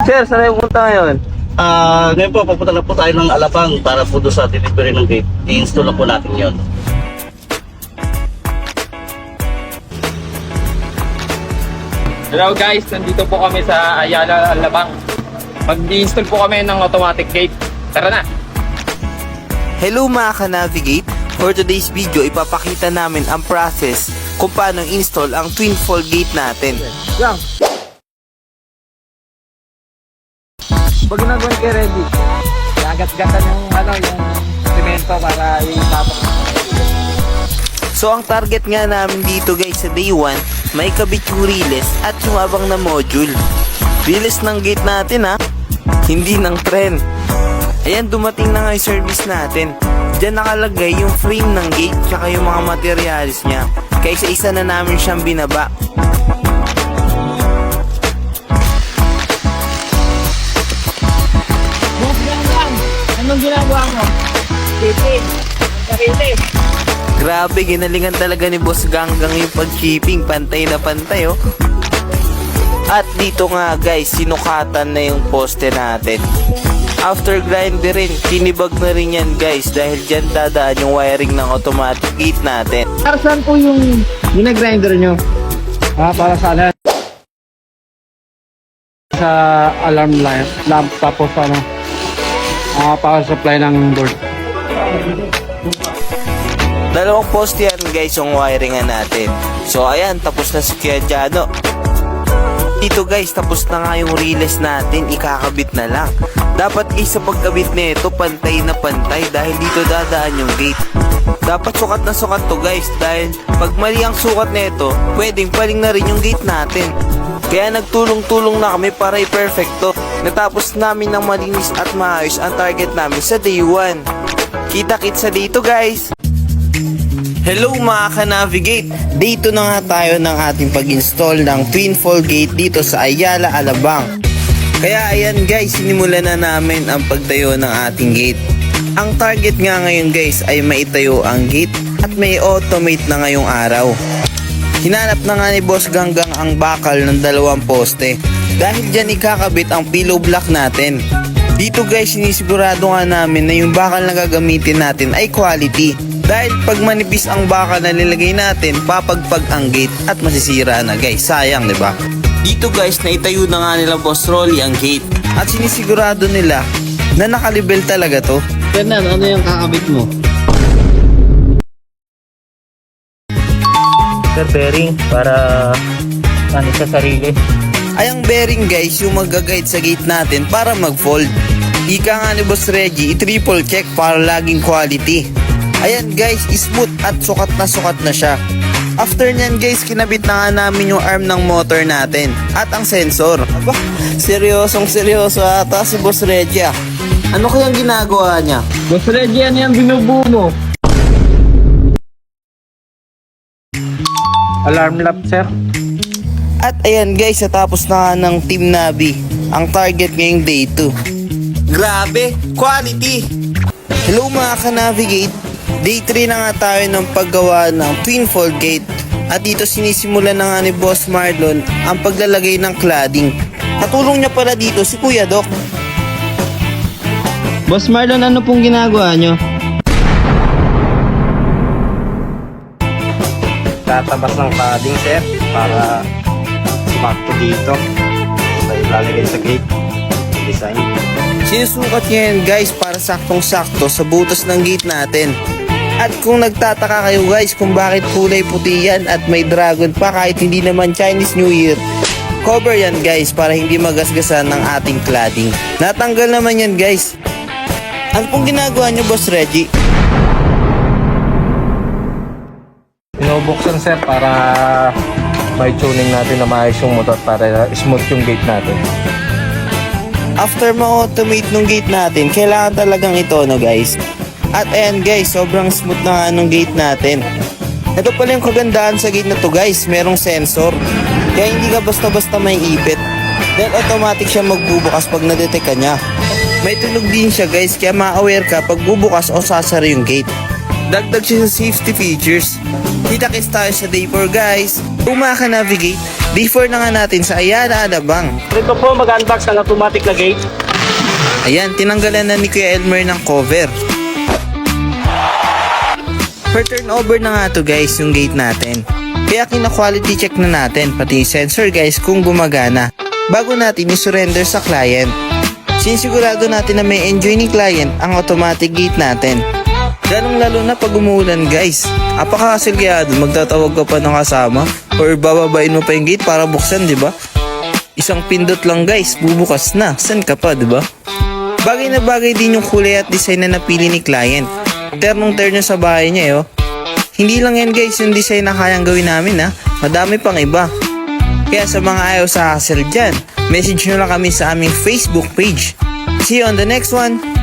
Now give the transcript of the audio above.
Sir, saan tayo pupunta ngayon? Ngayon po, papunta na po tayo ng Alabang para po doon sa delivery ng gate. I-install na po natin yon. Hello guys, nandito po kami sa Ayala, Alabang. Mag-i-install po kami ng automatic gate. Tara na! Hello mga ka-navigate! For today's video, ipapakita namin ang process kung paano install ang twin fall gate natin. Lang. Pag ginagawa kayo ready, Gagat-gatan yung yung semento para itapak. So ang target nga namin dito guys sa day 1, may kabit yung relays at yung abang na module. Relays ng gate natin ha, hindi ng tren. Ayan, dumating na nga yung service natin. Diyan nakalagay yung frame ng gate tsaka yung mga materials niya. Kaya isa-isa na namin siyang binaba. Anong ginagawa mo? Shipping. Sarili. Grabe, ginalingan talaga ni Boss Ganggang yung pag-shipping. Pantay na pantay oh. At dito nga guys, sinukatan na yung poste natin. After grinder rin, tinibag na rin yan guys dahil dyan dadaan yung wiring ng automatic gate natin. para saan po yung ginagrinder nyo? Para sa ano? Sa alarm lamp tapos power supply ng board. Dalawang poste yan guys yung wiringan natin. So ayan, tapos na si Kuya Jano. Dito guys, tapos na nga yung relays natin, ikakabit na lang. Dapat sa pagkabit nito, pantay na pantay dahil dito dadaan yung gate. Dapat sukat na sukat to guys dahil pag mali ang sukat nito, pwedeng paling na rin yung gate natin. Kaya nagtulong-tulong na kami para i-perfecto. Natapos namin ng malinis at maayos ang target namin sa day 1. Kita-kits sa dito guys! Hello mga ka-navigate! Day 2 na nga tayo ng ating pag-install ng twin fall gate dito sa Ayala, Alabang. Kaya ayan guys, sinimulan na namin ang pagtayo ng ating gate. Ang target nga ngayon guys ay maitayo ang gate at may automate na ngayong araw. Hinanap na nga ni Boss Ganggang ang bakal ng dalawang poste dahil dyan ikakabit ang pillow block natin. Dito guys, sinisigurado nga namin na yung bakal na gagamitin natin ay quality. Dahil pag manipis ang bakal na nilagay natin, papagpag ang gate at masisira na guys. Sayang, di ba? Dito guys, naitayo na nga nila Boss Rolly ang gate at sinisigurado nila na nakalibel talaga to. Fernan, ano yung kakabit mo? Sir, bearing para sa sarili. Ay ang bearing guys, yung mag-guide sa gate natin para mag-fold. Ika nga ni Boss Reggie, i-triple check para laging quality. Ayan guys, smooth at sukat na siya. After nyan guys, kinabit na nga namin yung arm ng motor natin at ang sensor. Aba, seryoso ata si Boss Reggie ah. Ano kayang ginagawa niya? Boss Reggie, ano yung binubuo mo? Alarm lamp, sir. At ayan guys, natapos na nga ng Team Navi ang target ngayong day 2. Grabe, quality! Hello mga ka-navigate, day 3 na nga tayo ng paggawa ng twin fall gate. At dito sinisimulan na nga ni Boss Marlon ang paglalagay ng cladding. Katulong niya pala dito si Kuya Doc. Boss Marlon, ano pong ginagawa nyo? Tatabas ng padding, sir, para sumakto dito. Tayo lalagay sa gate. Design. Sinusukat niya yan guys para saktong-sakto sa butas ng gate natin. At kung nagtataka kayo guys kung bakit kulay puti yan at may dragon pa kahit hindi naman Chinese New Year, cover yan guys para hindi magasgasan ng ating cladding. Natanggal naman yan guys. Ano pong ginagawa niyo Boss Reggie? Binubuksan, sir, para may tuning natin na maayos yung motor para smooth yung gate natin. After ma-automate nung gate natin, kailangan talagang ito no guys. At ayan guys, sobrang smooth na nga nung gate natin. Ito pala yung kagandahan sa gate na to guys, merong sensor. Kaya hindi ka basta-basta may ipit. Then automatic siya magbubukas pag na-detect ka niya. May tunog din siya guys, kaya ma-aware ka pag bubukas o sasara yung gate. Dagdag siya sa safety features. Kita-kits tayo sa day 4 guys. Kung maka-navigate, day 4 na nga natin sa Ayala Alabang. Ito po, mag-unbox ng automatic na gate. Ayan, tinanggalan na ni Kuya Elmer ng cover. Per turnover na nga to guys yung gate natin. Kaya kina-quality check na natin pati yung sensor guys kung gumagana bago natin i-surrender sa client. Sinisigurado natin na may enjoy ni client ang automatic gate natin. Lalong lalo na pag umuulan guys. Apaka-hassle kaya doon, magtatawag ka pa ng kasama or bababain mo pa yung gate para buksan, di ba? Isang pindot lang guys, bubukas na. San ka pa, di ba? Bagay na bagay din yung kulay at design na napili ni client. Ternong-terno sa bahay niya, Hindi lang yan guys yung design na kayang gawin namin, Madami pang iba. Kaya sa mga ayaw sa hassle dyan, message nyo lang kami sa aming Facebook page. See you on the next one!